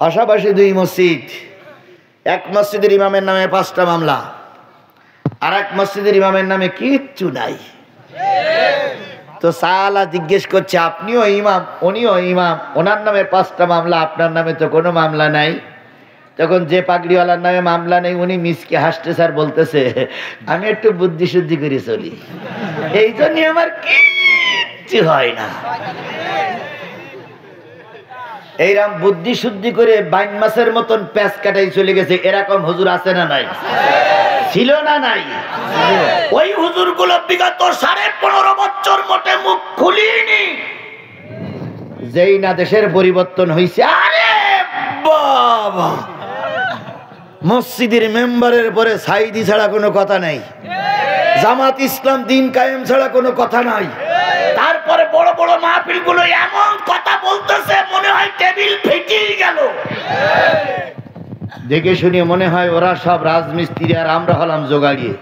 পাশাপাশি দুই মসজিদ, এক মসজিদের ইমামের নামে 5টা মামলা, আর এক মসজিদের ইমামের নামে কিচ্ছু নাই। তো সালা জিজ্ঞেস করছে, আপনিও ইমাম উনিও ইমাম, ওনার নামে 5টা মামলা, আপনার নামে তো কোনো মামলা নাই। তখন যে পাগড়িওয়ালার নামে মামলা নেই উনি মিসকে হাসতে স্যার বলতেছে, আমি একটু বুদ্ধি শুদ্ধি করে চলি, এই জন্য আমার কিচ্ছু হয় না। এইরকম বুদ্ধি শুদ্ধি করে বাইন মাসের মতন প্যাঁচ কাটাই চলে গেছে, এরকম হুজুর আছে না নাই? ছিল না নাই? ওই হুজুর গুলো বিগত 15.5 বছর মোটে মুখ খুলিনি। যেই না দেশের পরিবর্তন হয়েছে, আরে বাবা, মসজিদের মেম্বারের পরে সাইদি ছাড়া কোনো কথা নাই, জামাত ইসলাম দিন কায়েম ছাড়া কোনো কথা নাই। তারপরে বড় বড় মাহফিল গুলো এমন কথা বলতেছে মনে হয় টেবিল ফেটেই গেল। দেখে শুনে মনে হয় ওরা সব রাজমিস্ত্রি আর আমরা হলাম জোগাড়িয়ে।